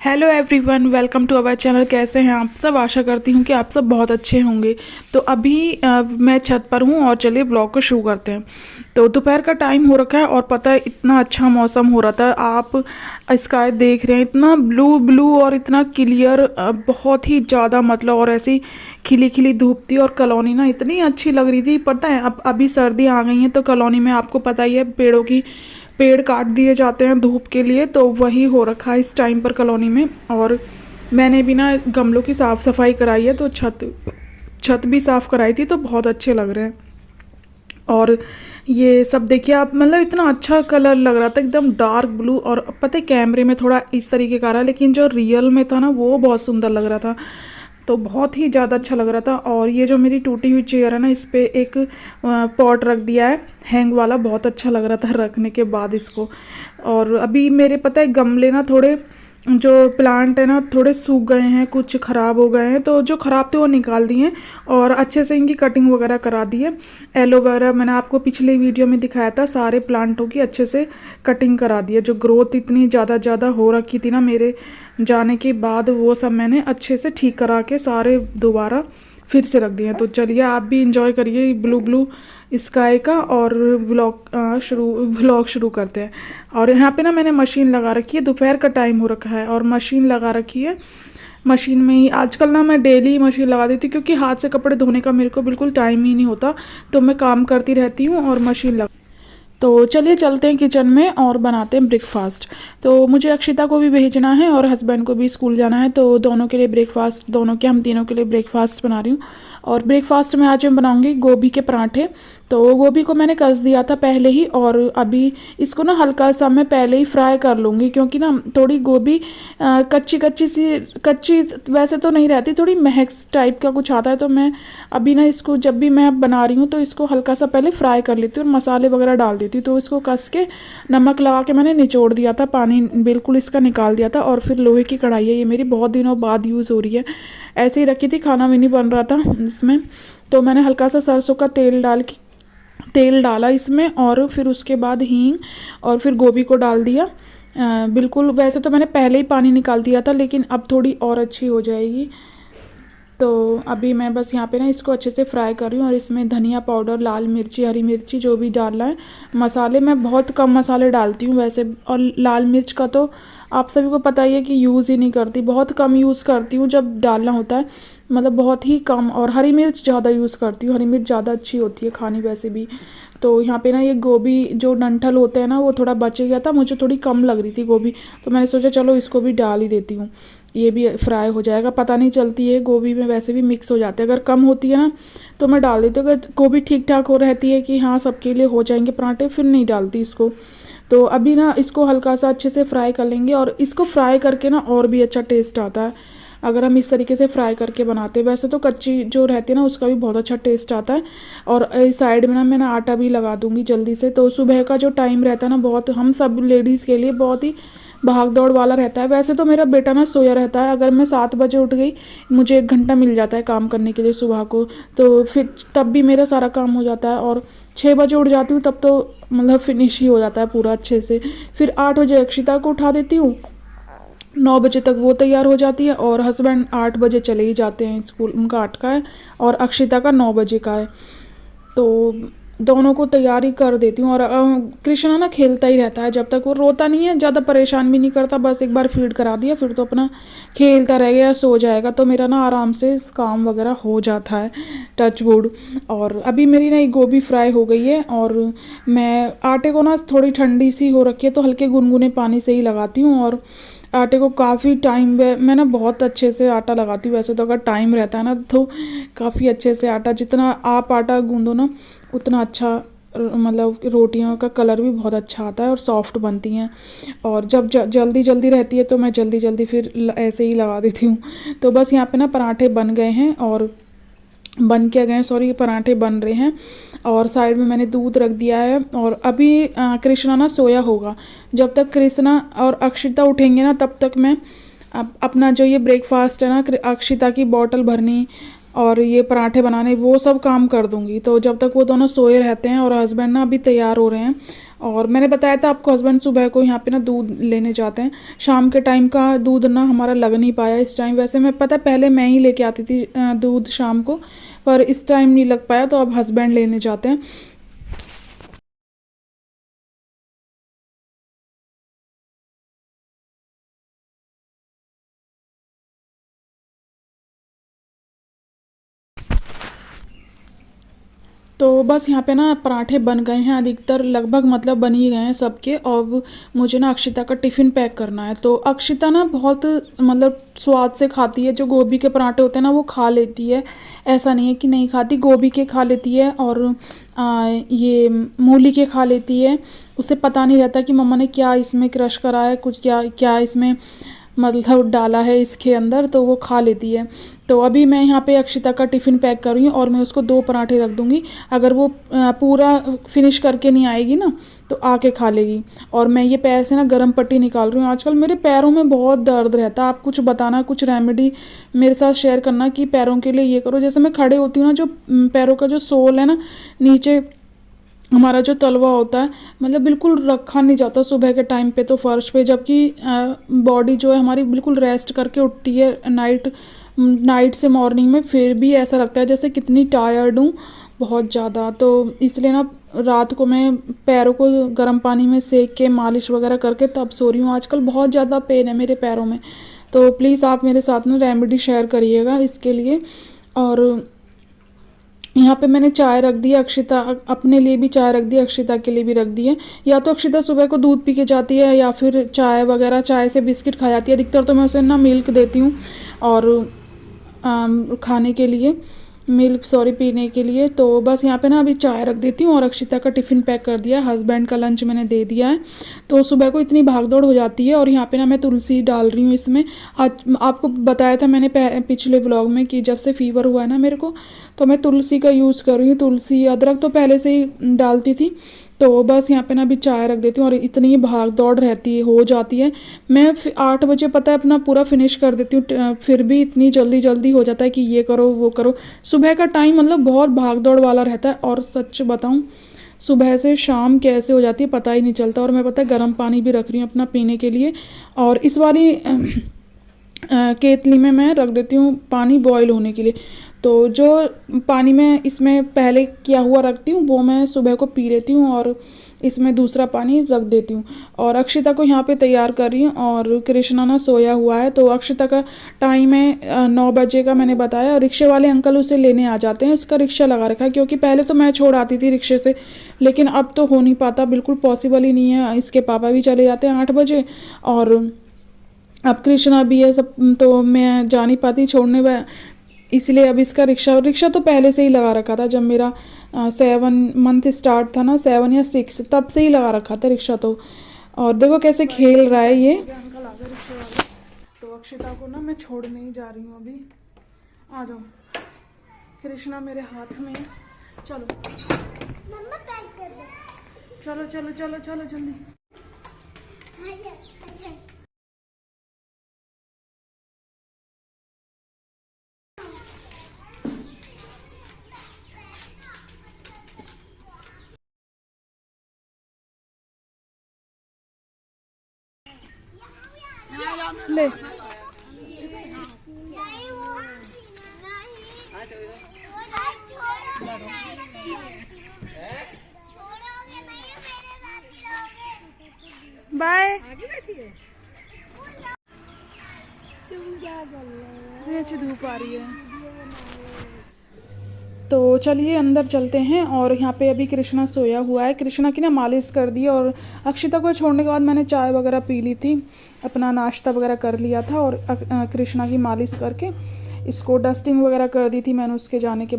Hello everyone, welcome to our channel. कैसे हैं आप सब? आशा करती हूँ कि आप सब बहुत अच्छे होंगे। तो अभी मैं छत पर हूँ और चलिए ब्लॉग को शुरू करते हैं। तो दोपहर का टाइम हो रखा है और पता है इतना अच्छा मौसम हो रहा था। आप स्काई देख रहे हैं, इतना ब्लू ब्लू और इतना क्लियर, बहुत ही ज़्यादा मतलब। और ऐसी खिली खिली धूप थी और कॉलोनी ना इतनी अच्छी लग रही थी। पता है अब अभी सर्दी आ गई है तो कॉलोनी में आपको पता ही है पेड़ काट दिए जाते हैं धूप के लिए। तो वही हो रखा है इस टाइम पर कॉलोनी में। और मैंने भी ना गमलों की साफ़ सफाई कराई है, तो छत छत भी साफ़ कराई थी, तो बहुत अच्छे लग रहे हैं। और ये सब देखिए आप, मतलब इतना अच्छा कलर लग रहा था, एकदम डार्क ब्लू। और पता है कैमरे में थोड़ा इस तरीके का रहा, लेकिन जो रियल में था ना वो बहुत सुंदर लग रहा था। तो बहुत ही ज़्यादा अच्छा लग रहा था। और ये जो मेरी टूटी हुई चेयर है ना, इस पे एक पॉट रख दिया है हैंग वाला, बहुत अच्छा लग रहा था रखने के बाद इसको। और अभी मेरे पता है गमले ना थोड़े, जो प्लांट है ना थोड़े सूख गए हैं, कुछ ख़राब हो गए हैं, तो जो ख़राब थे वो निकाल दिए और अच्छे से इनकी कटिंग वगैरह करा दी है। एलोवेरा मैंने आपको पिछले वीडियो में दिखाया था, सारे प्लांटों की अच्छे से कटिंग करा दी है। जो ग्रोथ इतनी ज़्यादा हो रखी थी ना मेरे जाने के बाद, वो सब मैंने अच्छे से ठीक करा के सारे दोबारा फिर से रख दिए हैं। तो चलिए आप भी इंजॉय करिए ब्लू ब्लू स्काई का, और व्लॉग शुरू करते हैं। और यहाँ पे ना मैंने मशीन लगा रखी है, दोपहर का टाइम हो रखा है और मशीन लगा रखी है। मशीन में ही आजकल ना मैं डेली मशीन लगा देती हूँ, क्योंकि हाथ से कपड़े धोने का मेरे को बिल्कुल टाइम ही नहीं होता। तो मैं काम करती रहती हूँ और मशीन लगा। तो चलिए चलते हैं किचन में और बनाते हैं ब्रेकफास्ट। तो मुझे अक्षिता को भी भेजना है और हस्बैंड को भी स्कूल जाना है, तो दोनों के लिए ब्रेकफास्ट, हम तीनों के लिए ब्रेकफास्ट बना रही हूँ। और ब्रेकफास्ट में आज मैं बनाऊंगी गोभी के पराठे। तो गोभी को मैंने कस दिया था पहले ही, और अभी इसको ना हल्का सा मैं पहले ही फ्राई कर लूँगी, क्योंकि ना थोड़ी गोभी कच्ची वैसे तो नहीं रहती, थोड़ी महक टाइप का कुछ आता है। तो मैं अभी ना इसको जब भी मैं बना रही हूँ तो इसको हल्का सा पहले फ्राई कर लेती हूँ और मसाले वगैरह डाल देती हूँ। तो इसको कस के नमक लगा के मैंने निचोड़ दिया था, पानी बिल्कुल इसका निकाल दिया था। और फिर लोहे की कढ़ाई है, ये मेरी बहुत दिनों बाद यूज़ हो रही है। ऐसे ही रखी थी, खाना भी नहीं बन रहा था इसमें। तो मैंने हल्का सा सरसों का तेल डाला इसमें, और फिर उसके बाद हींग, और फिर गोभी को डाल दिया। बिल्कुल वैसे तो मैंने पहले ही पानी निकाल दिया था, लेकिन अब थोड़ी और अच्छी हो जाएगी। तो अभी मैं बस यहाँ पे ना इसको अच्छे से फ्राई कर रही हूँ। और इसमें धनिया पाउडर, लाल मिर्ची, हरी मिर्ची, जो भी डालना है मसाले, मैं बहुत कम मसाले डालती हूँ वैसे। और लाल मिर्च का तो आप सभी को पता ही है कि यूज़ ही नहीं करती, बहुत कम यूज़ करती हूँ जब डालना होता है, मतलब बहुत ही कम। और हरी मिर्च ज़्यादा यूज़ करती हूँ, हरी मिर्च ज़्यादा अच्छी होती है खानी वैसे भी। तो यहाँ पे ना ये गोभी जो डंठल होते हैं ना, वो थोड़ा बच गया था, मुझे थोड़ी कम लग रही थी गोभी, तो मैंने सोचा चलो इसको भी डाल ही देती हूँ, ये भी फ्राई हो जाएगा। पता नहीं चलती है गोभी में, वैसे भी मिक्स हो जाते हैं। अगर कम होती है ना तो मैं डाल देती हूँ, अगर गोभी ठीक ठाक हो रहती है कि हाँ सबके लिए हो जाएंगे पराठे, फिर नहीं डालती इसको। तो अभी ना इसको हल्का सा अच्छे से फ्राई कर लेंगे, और इसको फ्राई करके ना और भी अच्छा टेस्ट आता है अगर हम इस तरीके से फ्राई करके बनाते हैं। वैसे तो कच्ची जो रहती है ना उसका भी बहुत अच्छा टेस्ट आता है। और इस साइड में ना मैं ना आटा भी लगा दूंगी जल्दी से। तो सुबह का जो टाइम रहता है ना, बहुत हम सब लेडीज़ के लिए बहुत ही भाग दौड़ वाला रहता है। वैसे तो मेरा बेटा ना सोया रहता है, अगर मैं 7 बजे उठ गई, मुझे 1 घंटा मिल जाता है काम करने के लिए सुबह को, तो फिर तब भी मेरा सारा काम हो जाता है। और 6 बजे उठ जाती हूँ तब तो मतलब फिनिश ही हो जाता है पूरा अच्छे से। फिर 8 बजे अक्षिता को उठा देती हूँ, 9 बजे तक वो तैयार हो जाती है। और हस्बैंड 8 बजे चले ही जाते हैं स्कूल, उनका 8 का है और अक्षिता का 9 बजे का है। तो दोनों को तैयारी कर देती हूँ। और कृष्णा ना खेलता ही रहता है, जब तक वो रोता नहीं है, ज़्यादा परेशान भी नहीं करता, बस एक बार फीड करा दिया फिर तो अपना खेलता रह गया, सो जाएगा, तो मेरा ना आराम से काम वगैरह हो जाता है, टच वुड। और अभी मेरी ना एक गोभी फ्राई हो गई है, और मैं आटे को ना थोड़ी ठंडी सी हो रखी है तो हल्के गुनगुने पानी से ही लगाती हूँ। और आटे को काफ़ी टाइम मैं ना बहुत अच्छे से आटा लगाती हूँ। वैसे तो अगर टाइम रहता है ना तो काफ़ी अच्छे से आटा, जितना आप आटा गूंदो ना उतना अच्छा, मतलब रोटियों का कलर भी बहुत अच्छा आता है और सॉफ्ट बनती हैं। और जब जल्दी जल्दी रहती है तो मैं जल्दी जल्दी फिर ऐसे ही लगा देती हूँ। तो बस यहाँ पे ना पराठे बन गए हैं, और बन के गए सॉरी पराठे बन रहे हैं। और साइड में मैंने दूध रख दिया है। और अभी कृष्णा ना सोया होगा, जब तक कृष्णा और अक्षिता उठेंगे ना तब तक मैं अपना जो ये ब्रेकफास्ट है ना, अक्षिता की बॉटल भरनी और ये पराठे बनाने, वो सब काम कर दूंगी। तो जब तक वो दोनों सोए रहते हैं, और हस्बैंड ना अभी तैयार हो रहे हैं, और मैंने बताया था आपको, हस्बैंड सुबह को यहाँ पे ना दूध लेने जाते हैं। शाम के टाइम का दूध ना हमारा लग नहीं पाया इस टाइम। वैसे मैं पता पहले मैं ही लेके आती थी दूध शाम को, पर इस टाइम नहीं लग पाया, तो अब हस्बैंड लेने जाते हैं। तो बस यहाँ पे ना पराठे बन गए हैं अधिकतर, लगभग मतलब बन ही गए हैं सबके। अब मुझे ना अक्षिता का टिफ़िन पैक करना है। तो अक्षिता ना बहुत मतलब स्वाद से खाती है, जो गोभी के पराठे होते हैं ना वो खा लेती है, ऐसा नहीं है कि नहीं खाती। गोभी के खा लेती है और ये मूली के खा लेती है। उसे पता नहीं रहता कि मम्मा ने क्या इसमें क्रश करा है, कुछ क्या क्या इसमें मतलब डाला है इसके अंदर, तो वो खा लेती है। तो अभी मैं यहाँ पे अक्षिता का टिफ़िन पैक कर रही हूँ और मैं उसको 2 पराठे रख दूँगी। अगर वो पूरा फिनिश करके नहीं आएगी ना तो आके खा लेगी। और मैं ये पैर से ना गर्म पट्टी निकाल रही हूँ। आजकल मेरे पैरों में बहुत दर्द रहता है। आप कुछ बताना, कुछ रेमेडी मेरे साथ शेयर करना कि पैरों के लिए ये करो। जैसे मैं खड़े होती हूँ ना, जो पैरों का जो सोल है ना, नीचे हमारा जो तलवा होता है, मतलब बिल्कुल रखा नहीं जाता सुबह के टाइम पे तो फर्श पे, जबकि बॉडी जो है हमारी बिल्कुल रेस्ट करके उठती है नाइट से मॉर्निंग में, फिर भी ऐसा लगता है जैसे कितनी टायर्ड हूँ बहुत ज़्यादा। तो इसलिए ना रात को मैं पैरों को गर्म पानी में सेक के मालिश वगैरह करके तब सो रही हूँ। आजकल बहुत ज़्यादा पेन है मेरे पैरों में। तो प्लीज़ आप मेरे साथ में रेमेडी शेयर करिएगा इसके लिए। और यहाँ पे मैंने चाय रख दी है, अक्षिता अपने लिए भी चाय रख दी है, अक्षिता के लिए भी रख दी है। या तो अक्षिता सुबह को दूध पी के जाती है या फिर चाय वगैरह, चाय से बिस्किट खा जाती है। अधिकतर तो मैं उसे ना मिल्क देती हूँ और खाने के लिए, मिल्क सॉरी पीने के लिए। तो बस यहाँ पे ना अभी चाय रख देती हूँ और अक्षिता का टिफ़िन पैक कर दिया, हस्बैंड का लंच मैंने दे दिया है। तो सुबह को इतनी भागदौड़ हो जाती है। और यहाँ पे ना मैं तुलसी डाल रही हूँ इसमें। आज आपको बताया था मैंने पिछले व्लॉग में कि जब से फ़ीवर हुआ है ना मेरे को, तो मैं तुलसी का यूज़ कर रही हूँ। तुलसी, अदरक तो पहले से ही डालती थी। तो बस यहाँ पे ना अभी चाय रख देती हूँ। और इतनी भाग दौड़ रहती है, हो जाती है। मैं 8 बजे पता है अपना पूरा फिनिश कर देती हूँ, फिर भी इतनी जल्दी जल्दी हो जाता है कि ये करो वो करो। सुबह का टाइम मतलब बहुत भाग दौड़ वाला रहता है। और सच बताऊँ, सुबह से शाम कैसे हो जाती है पता ही नहीं चलता। और मैं पता है गर्म पानी भी रख रही हूँ अपना पीने के लिए। और इस वाली केतली में मैं रख देती हूँ पानी बॉईल होने के लिए। तो जो पानी मैं इसमें पहले किया हुआ रखती हूँ वो मैं सुबह को पी लेती हूँ और इसमें दूसरा पानी रख देती हूँ। और अक्षिता को यहाँ पे तैयार कर रही हूँ। और कृष्णा ना सोया हुआ है। तो अक्षिता का टाइम है 9 बजे का मैंने बताया। रिक्शे वाले अंकल उसे लेने आ जाते हैं, उसका रिक्शा लगा रखा है। क्योंकि पहले तो मैं छोड़ आती थी रिक्शे से, लेकिन अब तो हो नहीं पाता, बिल्कुल पॉसिबल ही नहीं है। इसके पापा भी चले जाते हैं 8 बजे और अब कृष्णा भी है सब, तो मैं जा नहीं पाती छोड़ने में। इसलिए अब इसका रिक्शा तो पहले से ही लगा रखा था, जब मेरा 7 मंथ स्टार्ट था ना, 7 या 6 तब से ही लगा रखा था रिक्शा तो। और देखो कैसे खेल रहा है ये अंकल आ गए रिक्शे वाले। तो अक्षिता को ना मैं छोड़ने ही जा रही हूँ अभी। आ जाओ, कृष्णा मेरे हाथ में, चलो मम्मा पैक कर दो। चलो चलो चलो चलो जल्दी। ले बाय। अच्छी धूप आ रही है। तो चलिए अंदर चलते हैं। और यहाँ पे अभी कृष्णा सोया हुआ है, कृष्णा की ना मालिश कर दी। और अक्षिता को छोड़ने के बाद मैंने चाय वगैरह पी ली थी, अपना नाश्ता वगैरह कर लिया था। और कृष्णा की मालिश करके इसको डस्टिंग वगैरह कर दी थी मैंने उसके जाने के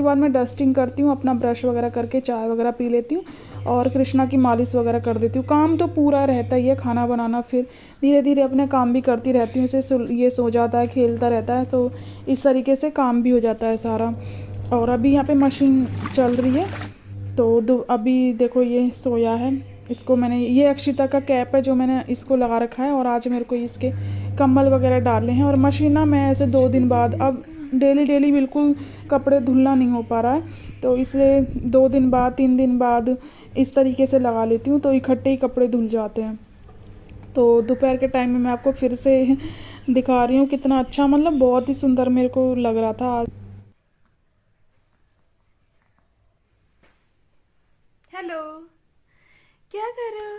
बाद मैं डस्टिंग करती हूँ, अपना ब्रश वगैरह करके चाय वगैरह पी लेती हूँ और कृष्णा की मालिश वगैरह कर देती हूँ। काम तो पूरा रहता ही है, खाना बनाना, फिर धीरे धीरे अपने काम भी करती रहती हूँ। इसे ये सो जाता है, खेलता रहता है, तो इस तरीके से काम भी हो जाता है सारा। और अभी यहाँ पे मशीन चल रही है। तो अभी देखो ये सोया है, इसको मैंने, ये अक्षिता का कैप है जो मैंने इसको लगा रखा है। और आज मेरे को इसके कम्बल वगैरह डालने हैं। और मशीन ना मैं ऐसे 2 दिन बाद, अब डेली बिल्कुल कपड़े धुलना नहीं हो पा रहा है, तो इसलिए 2 दिन बाद 3 दिन बाद इस तरीके से लगा लेती हूँ तो इकट्ठे ही कपड़े धुल जाते हैं। तो दोपहर के टाइम में मैं आपको फिर से दिखा रही हूँ कितना अच्छा, मतलब बहुत ही सुंदर मेरे को लग रहा था आज। हेलो, क्या कर रहे हो?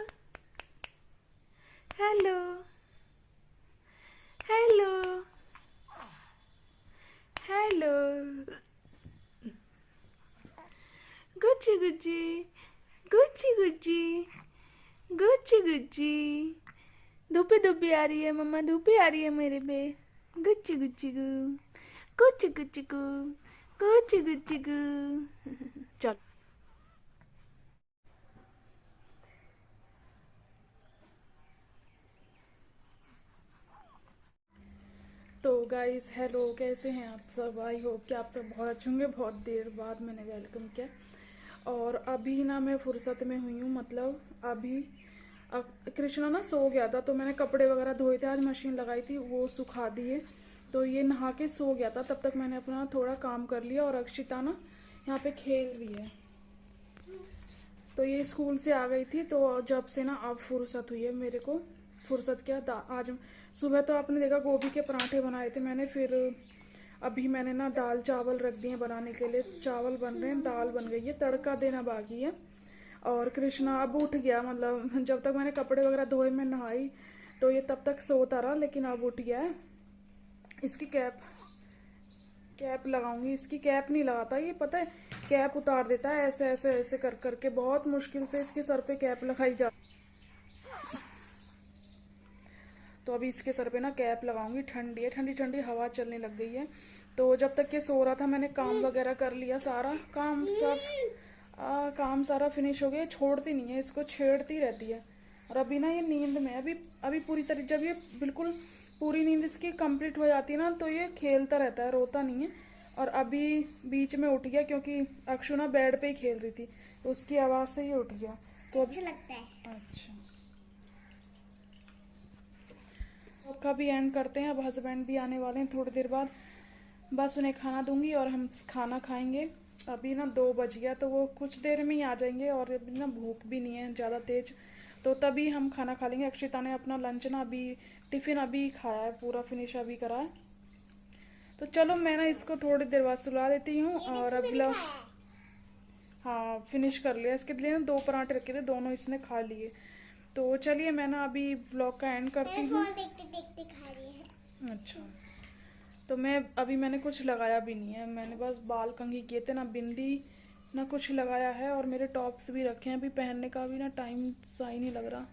हेलो हेलो हेलो, गुच्ची गुच्ची गुच्ची गुच्ची गुच्ची गुच्ची, धूपी धूपी आ रही है मम्मा, धूपी आ रही है मेरे पे, गुच्ची गुच्ची गु, गुच्ची गुच्ची गु, गुच्ची गुच्ची गु। चल तो गाइस हेलो, कैसे हैं आप सब? आई होप कि आप सब बहुत अच्छे होंगे। बहुत देर बाद मैंने वेलकम किया और अभी ना मैं फुर्सत में हुई हूँ, मतलब अभी कृष्णा ना सो गया था तो मैंने कपड़े वगैरह धोए थे, आज मशीन लगाई थी, वो सुखा दिए तो ये नहा के सो गया था। तब तक मैंने अपना थोड़ा काम कर लिया और अक्षिता ना यहाँ पे खेल रही है। तो ये स्कूल से आ गई थी तो जब से ना अब फुर्सत हुई है मेरे को। फुर्सत क्या, आज सुबह तो आपने देखा गोभी के पराठे बनाए थे मैंने, फिर अभी मैंने ना दाल चावल रख दिए बनाने के लिए। चावल बन रहे हैं, दाल बन गई है, तड़का देना बाकी है। और कृष्णा अब उठ गया, मतलब जब तक मैंने कपड़े वगैरह धोए मैं नहाई तो ये तब तक सोता रहा, लेकिन अब उठ गया है। इसकी कैप लगाऊंगी, इसकी कैप नहीं लगाता ये, पता है कैप उतार देता है ऐसे ऐसे ऐसे कर करके, बहुत मुश्किल से इसके सर पे कैप लगाई जाती। तो अभी इसके सर पे ना कैप लगाऊंगी, ठंडी है, ठंडी ठंडी हवा चलने लग गई है। तो जब तक ये सो रहा था मैंने काम वगैरह कर लिया, सारा काम सब काम सारा फिनिश हो गया। छोड़ती नहीं है, इसको छेड़ती रहती है। और अभी ना ये नींद में अभी अभी पूरी तरह, जब ये बिल्कुल पूरी नींद इसकी कंप्लीट हो जाती है ना तो ये खेलता रहता है, रोता नहीं है। और अभी बीच में उठ गया क्योंकि अक्षु ना बेड पे ही खेल रही थी तो उसकी आवाज़ से ये उठ गया। तो अच्छा लगता है। अच्छा, का भी एंड करते हैं। अब हस्बैंड भी आने वाले हैं थोड़ी देर बाद, बस उन्हें खाना दूंगी और हम खाना खाएंगे। अभी ना 2 बज गया तो वो कुछ देर में ही आ जाएंगे और अभी ना भूख भी नहीं है ज़्यादा तेज, तो तभी हम खाना खा लेंगे। अक्षिता ने अपना लंच ना अभी टिफ़िन अभी खाया है, पूरा फिनिश अभी करा है। तो चलो मैं ना इसको थोड़ी देर बाद सुला देती हूँ और अगला, हाँ फिनिश कर लिया। इसके लिए ना 2 पराठे रखे थे, दोनों इसने खा लिए। तो चलिए मैं ना अभी ब्लॉग का एंड करती हूँ। देखते देखते खा रही है। अच्छा, तो मैंने कुछ लगाया भी नहीं है, मैंने बस बाल कंघी किए थे, ना बिंदी ना कुछ लगाया है। और मेरे टॉप्स भी रखे हैं, अभी पहनने का भी ना टाइम सा ही नहीं लग रहा।